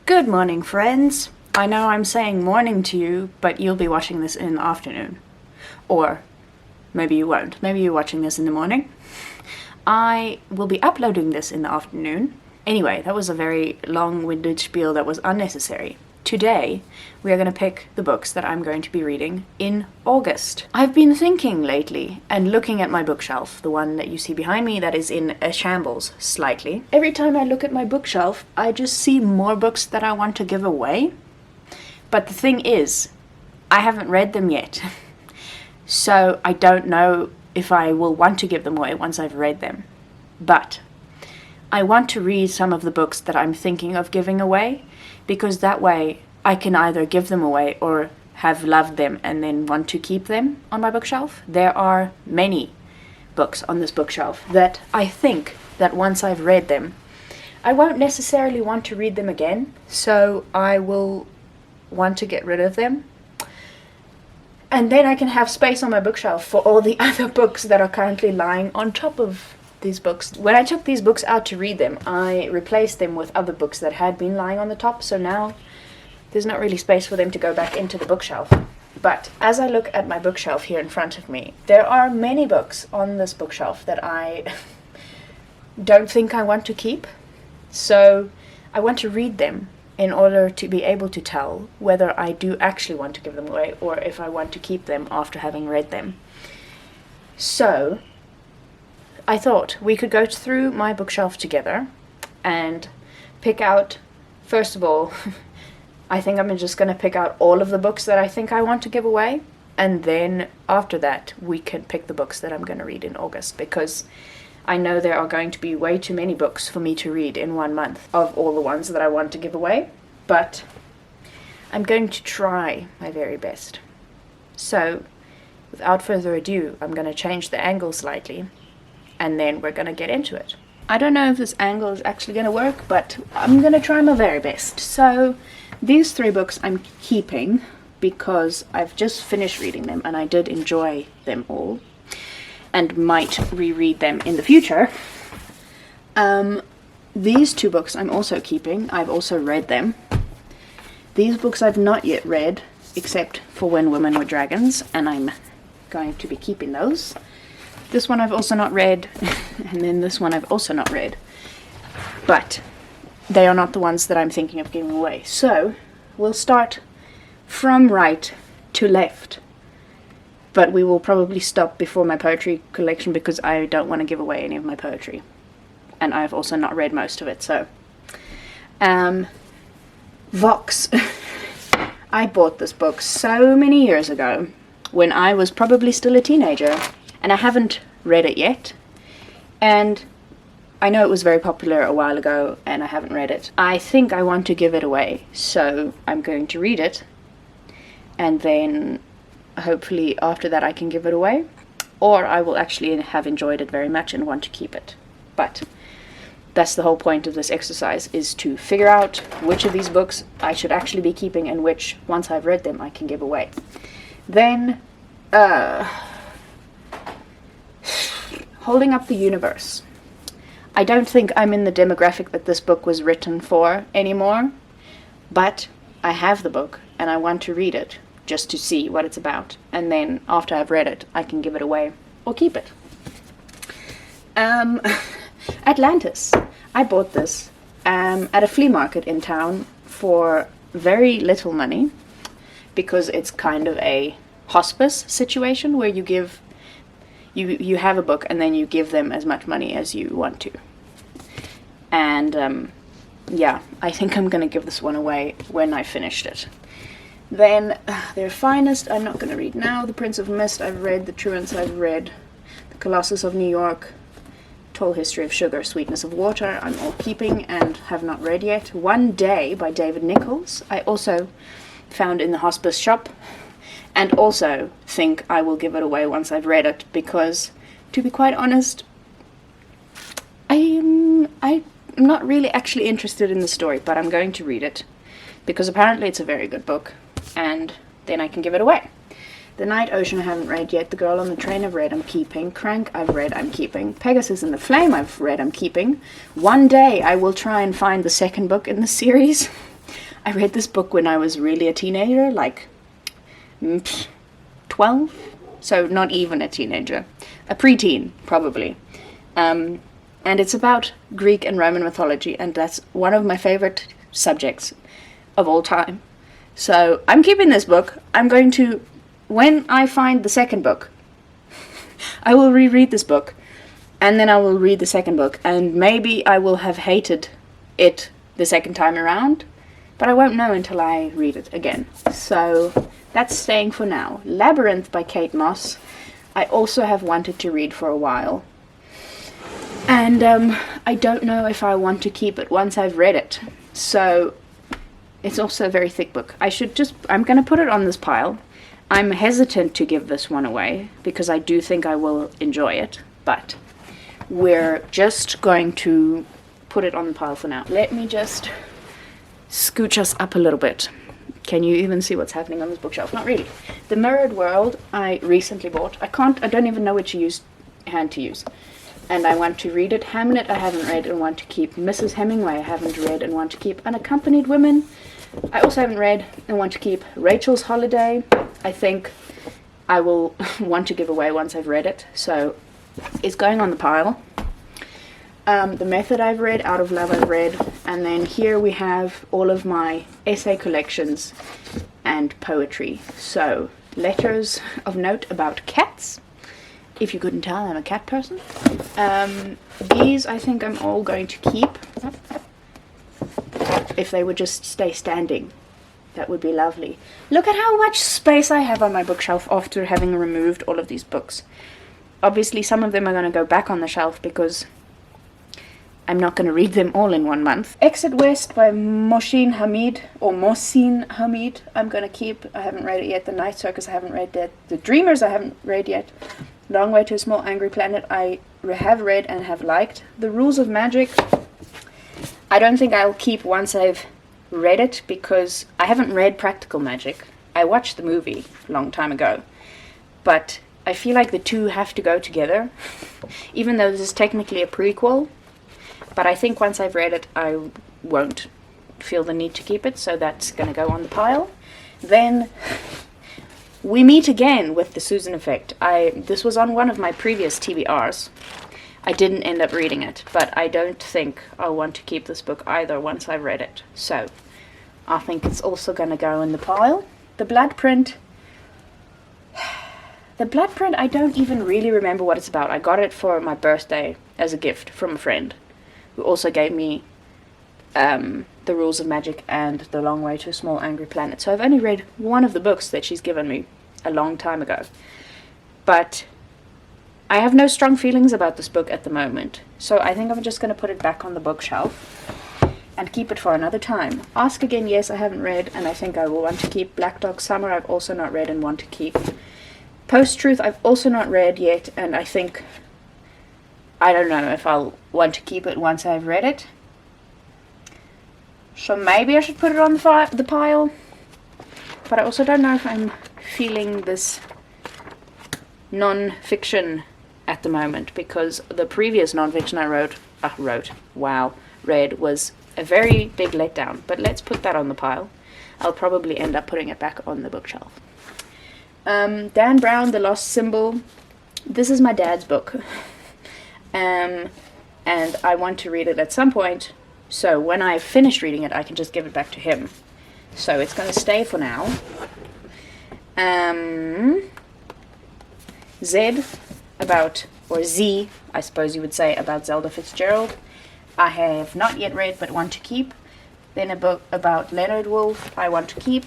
Good morning, friends. I know I'm saying morning to you, but you'll be watching this in the afternoon. Or maybe you won't. Maybe you're watching this in the morning. I will be uploading this in the afternoon. Anyway, that was a very long-winded spiel that was unnecessary. Today, we are going to pick the books that I'm going to be reading in August. I've been thinking lately and looking at my bookshelf, the one that you see behind me that is in a shambles slightly. Every time I look at my bookshelf, I just see more books that I want to give away. But the thing is, I haven't read them yet. So I don't know if I will want to give them away once I've read them. But I want to read some of the books that I'm thinking of giving away, because that way I can either give them away or have loved them and then want to keep them on my bookshelf. There are many books on this bookshelf that I think that once I've read them, I won't necessarily want to read them again, so I will want to get rid of them. And then I can have space on my bookshelf for all the other books that are currently lying on top of these books. When I took these books out to read them, I replaced them with other books that had been lying on the top, so now there's not really space for them to go back into the bookshelf. But as I look at my bookshelf here in front of me, there are many books on this bookshelf that I don't think I want to keep. So I want to read them in order to be able to tell whether I do actually want to give them away or if I want to keep them after having read them. So I thought we could go through my bookshelf together and pick out, first of all, I think I'm just going to pick out all of the books that I think I want to give away, and then after that we can pick the books that I'm going to read in August, because I know there are going to be way too many books for me to read in 1 month of all the ones that I want to give away, but I'm going to try my very best. So, without further ado, I'm going to change the angle slightly, and then we're going to get into it. I don't know if this angle is actually going to work, but I'm going to try my very best. So, these 3 books I'm keeping because I've just finished reading them and I did enjoy them all and might reread them in the future. These 2 books I'm also keeping. I've also read them. These books I've not yet read, except for When Women Were Dragons, and I'm going to be keeping those. This one I've also not read, and then this one I've also not read. But they are not the ones that I'm thinking of giving away. So, we'll start from right to left. But we will probably stop before my poetry collection because I don't want to give away any of my poetry. And I've also not read most of it, so. Vox. I bought this book so many years ago, when I was probably still a teenager. And I haven't read it yet. And I know it was very popular a while ago, and I haven't read it. I think I want to give it away, so I'm going to read it. And then hopefully after that I can give it away. Or I will actually have enjoyed it very much and want to keep it. But that's the whole point of this exercise, is to figure out which of these books I should actually be keeping and which, once I've read them, I can give away. Then, Holding Up the Universe. I don't think I'm in the demographic that this book was written for anymore, but I have the book and I want to read it just to see what it's about, and then after I've read it I can give it away or keep it. Atlantis. I bought this at a flea market in town for very little money, because it's kind of a hospice situation where you give you have a book and then you give them as much money as you want to. And yeah, I think I'm going to give this one away when I finished it. Then Their Finest, I'm not going to read now. The Prince of Mist, I've read. The Truants, I've read. The Colossus of New York. Tall History of Sugar, Sweetness of Water, I'm all keeping and have not read yet. One Day by David Nicholls, I also found in the hospice shop. And also think I will give it away once I've read it, because, to be quite honest, I'm not really actually interested in the story, but I'm going to read it, because apparently it's a very good book, and then I can give it away. The Night Ocean I haven't read yet. The Girl on the Train I've read, I'm keeping. Crank I've read, I'm keeping. Pegasus and the Flame I've read, I'm keeping. One day I will try and find the second book in the series. I read this book when I was really a teenager, like 12, so not even a teenager, a preteen probably. And it's about Greek and Roman mythology, and that's one of my favorite subjects of all time. So I'm keeping this book. I'm going to, when I find the second book, I will reread this book, and then I will read the second book, and maybe I will have hated it the second time around, but I won't know until I read it again. So that's staying for now. Labyrinth by Kate Moss. I also have wanted to read for a while, and I don't know if I want to keep it once I've read it. So it's also a very thick book. I'm going to put it on this pile. I'm hesitant to give this one away because I do think I will enjoy it, but we're just going to put it on the pile for now. Let me just scooch us up a little bit. Can you even see what's happening on this bookshelf? Not really. The Mirrored World I recently bought. I don't even know which hand to use. And I want to read it. Hamlet I haven't read and want to keep. Mrs. Hemingway I haven't read and want to keep. Unaccompanied Women I also haven't read and want to keep. Rachel's Holiday I think I will want to give away once I've read it. So it's going on the pile. The Method I've read, Out of Love I've read, and then here we have all of my essay collections and poetry. So, letters of note about cats. If you couldn't tell, I'm a cat person. These I think I'm all going to keep. If they would just stay standing, that would be lovely. Look at how much space I have on my bookshelf after having removed all of these books. Obviously, some of them are going to go back on the shelf because I'm not going to read them all in 1 month. Exit West by Mohsin Hamid, I'm going to keep. I haven't read it yet. The Night Circus I haven't read yet. The Dreamers I haven't read yet. Long Way to a Small Angry Planet I have read and have liked. The Rules of Magic I don't think I'll keep once I've read it because I haven't read Practical Magic. I watched the movie a long time ago, but I feel like the two have to go together, even though this is technically a prequel. But I think once I've read it, I won't feel the need to keep it, so that's going to go on the pile. Then we meet again with The Susan Effect. This was on one of my previous TBRs. I didn't end up reading it, but I don't think I'll want to keep this book either once I've read it. So I think it's also going to go in the pile. The Blood Print, I don't even really remember what it's about. I got it for my birthday as a gift from a friend, who also gave me The Rules of Magic and The Long Way to a Small Angry Planet. So I've only read one of the books that she's given me a long time ago. But I have no strong feelings about this book at the moment. So I think I'm just going to put it back on the bookshelf and keep it for another time. Ask Again, yes, I haven't read, and I think I will want to keep. Black Dog Summer I've also not read and want to keep. Post-Truth I've also not read yet, and I think I don't know if I'll want to keep it once I've read it. So maybe I should put it on the pile. But I also don't know if I'm feeling this non-fiction at the moment, because the previous non-fiction I read was a very big letdown. But let's put that on the pile. I'll probably end up putting it back on the bookshelf. Dan Brown, The Lost Symbol. This is my dad's book. And I want to read it at some point, so when I've finished reading it I can just give it back to him. So it's going to stay for now. Z, I suppose you would say, about Zelda Fitzgerald, I have not yet read but want to keep. Then a book about Leonard Woolf I want to keep.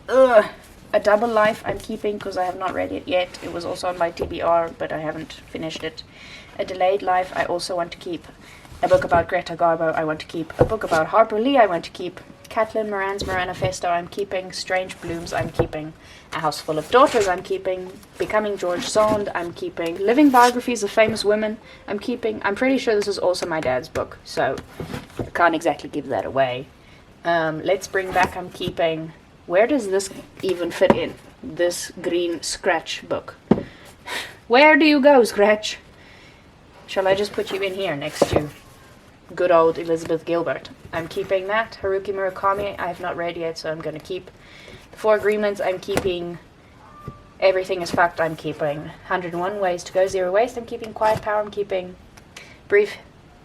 A Double Life I'm keeping because I have not read it yet. It was also on my TBR, but I haven't finished it. A Delayed Life I also want to keep. A book about Greta Garbo I want to keep. A book about Harper Lee I want to keep. Catelyn Moran's Moranifesto I'm keeping. Strange Blooms I'm keeping. A House Full of Daughters I'm keeping. Becoming George Sand I'm keeping. Living Biographies of Famous Women I'm keeping. I'm pretty sure this is also my dad's book, so I can't exactly give that away. Let's Bring Back I'm keeping. Where does this even fit in? This green Scratch book. Where do you go, Scratch? Shall I just put you in here next to good old Elizabeth Gilbert? I'm keeping that. Haruki Murakami, I have not read yet, so I'm going to keep. The Four Agreements, I'm keeping. Everything is Fucked, I'm keeping. 101 Ways to Go Zero Waste, I'm keeping. Quiet Power, I'm keeping. Brief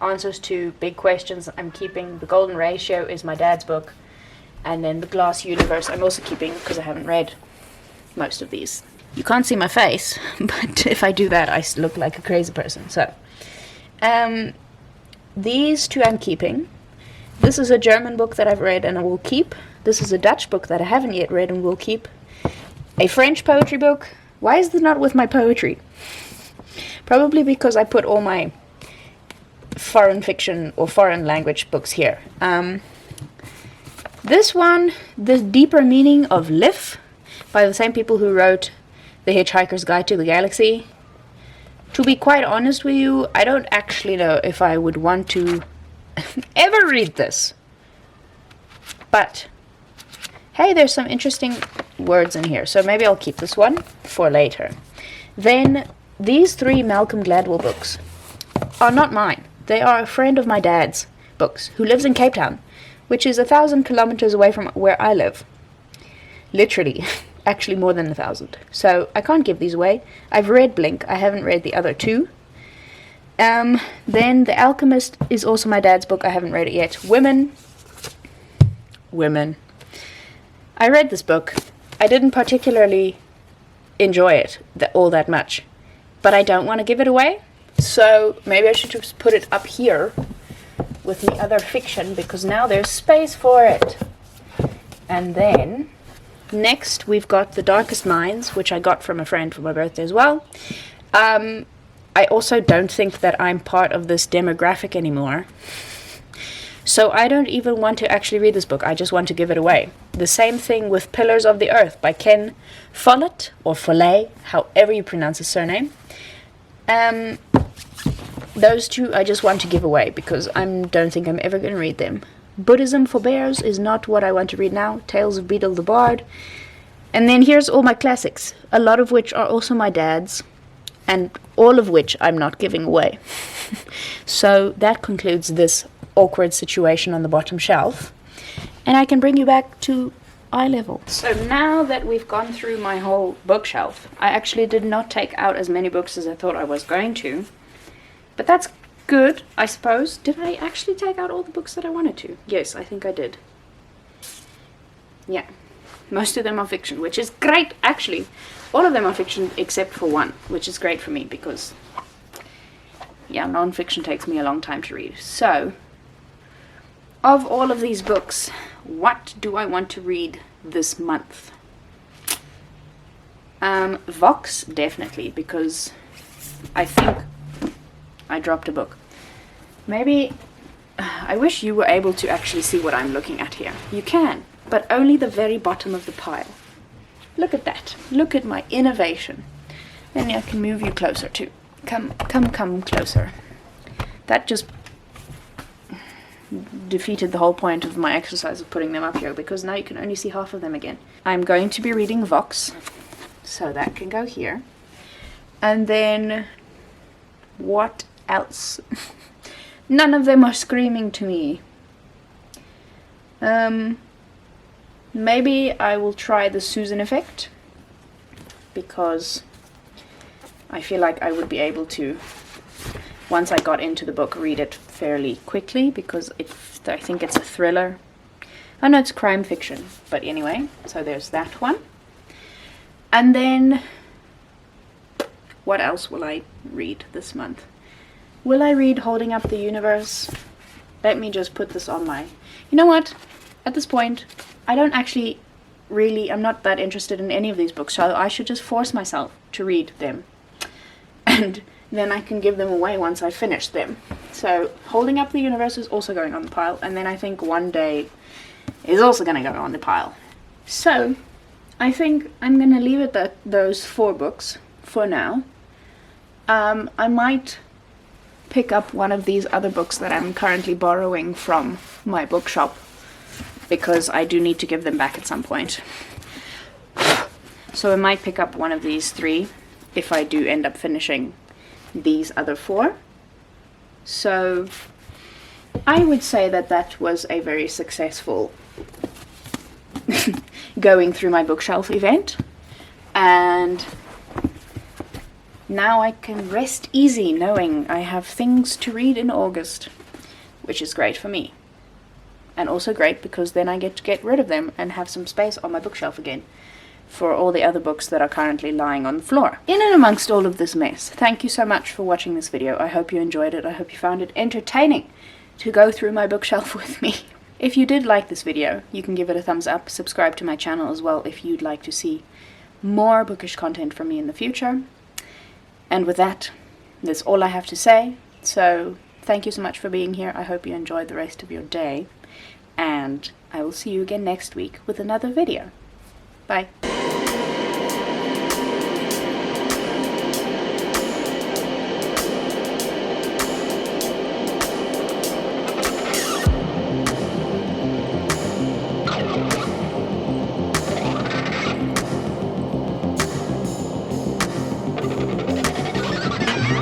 Answers to Big Questions, I'm keeping. The Golden Ratio is my dad's book. And then The Glass Universe, I'm also keeping because I haven't read most of these. You can't see my face, but if I do that, I look like a crazy person. So, these two I'm keeping. This is a German book that I've read and I will keep. This is a Dutch book that I haven't yet read and will keep. A French poetry book. Why is this not with my poetry? Probably because I put all my foreign fiction or foreign language books here. This one, The Deeper Meaning of Life, by the same people who wrote The Hitchhiker's Guide to the Galaxy. To be quite honest with you, I don't actually know if I would want to ever read this. But, hey, there's some interesting words in here, so maybe I'll keep this one for later. Then, these three Malcolm Gladwell books are not mine. They are a friend of my dad's books, who lives in Cape Town, which is 1,000 kilometers away from where I live. Literally. Actually more than 1,000. So I can't give these away. I've read Blink. I haven't read the other two. Then The Alchemist is also my dad's book. I haven't read it yet. Women. I read this book. I didn't particularly enjoy it all that much. But I don't want to give it away. So maybe I should just put it up here with the other fiction, because now there's space for it. And then next we've got The Darkest Minds, which I got from a friend for my birthday as well. I also don't think that I'm part of this demographic anymore. So I don't even want to actually read this book. I just want to give it away. The same thing with Pillars of the Earth by Ken Follett, or Follett, however you pronounce his surname. Those two I just want to give away because I don't think I'm ever going to read them. Buddhism for Bears is not what I want to read now. Tales of Beetle the Bard. And then here's all my classics, a lot of which are also my dad's, and all of which I'm not giving away. So that concludes this awkward situation on the bottom shelf. And I can bring you back to eye level. So now that we've gone through my whole bookshelf, I actually did not take out as many books as I thought I was going to. But that's good, I suppose. Did I actually take out all the books that I wanted to? Yes, I think I did. Yeah. Most of them are fiction, which is great, actually. All of them are fiction except for one, which is great for me because, yeah, non-fiction takes me a long time to read. So, of all of these books, what do I want to read this month? Vox, definitely, because I think I dropped a book. Maybe, I wish you were able to actually see what I'm looking at here. You can, but only the very bottom of the pile. Look at that. Look at my innovation. Then I can move you closer too. Come closer. That just defeated the whole point of my exercise of putting them up here, because now you can only see half of them again. I'm going to be reading Vox, so that can go here. And then, what else? None of them are screaming to me. Maybe I will try the Susan Effect, because I feel like I would be able to, once I got into the book, read it fairly quickly, because I think it's a thriller. Oh no, it's crime fiction. But anyway, so there's that one. And then, what else will I read this month? Will I read Holding Up the Universe? Let me just put this on my... You know what? At this point, I don't actually really... I'm not that interested in any of these books, so I should just force myself to read them. And then I can give them away once I finish them. So, Holding Up the Universe is also going on the pile, and then I think One Day is also going to go on the pile. So, I think I'm going to leave it at those 4 books for now. I might pick up one of these other books that I'm currently borrowing from my bookshop, because I do need to give them back at some point. So I might pick up one of these 3 if I do end up finishing these other 4. So I would say that that was a very successful going through my bookshelf event, and now I can rest easy knowing I have things to read in August, which is great for me. And also great because then I get to get rid of them and have some space on my bookshelf again for all the other books that are currently lying on the floor. In and amongst all of this mess, thank you so much for watching this video. I hope you enjoyed it. I hope you found it entertaining to go through my bookshelf with me. If you did like this video, you can give it a thumbs up, subscribe to my channel as well if you'd like to see more bookish content from me in the future. And with that, that's all I have to say. So thank you so much for being here. I hope you enjoyed the rest of your day. And I will see you again next week with another video. Bye.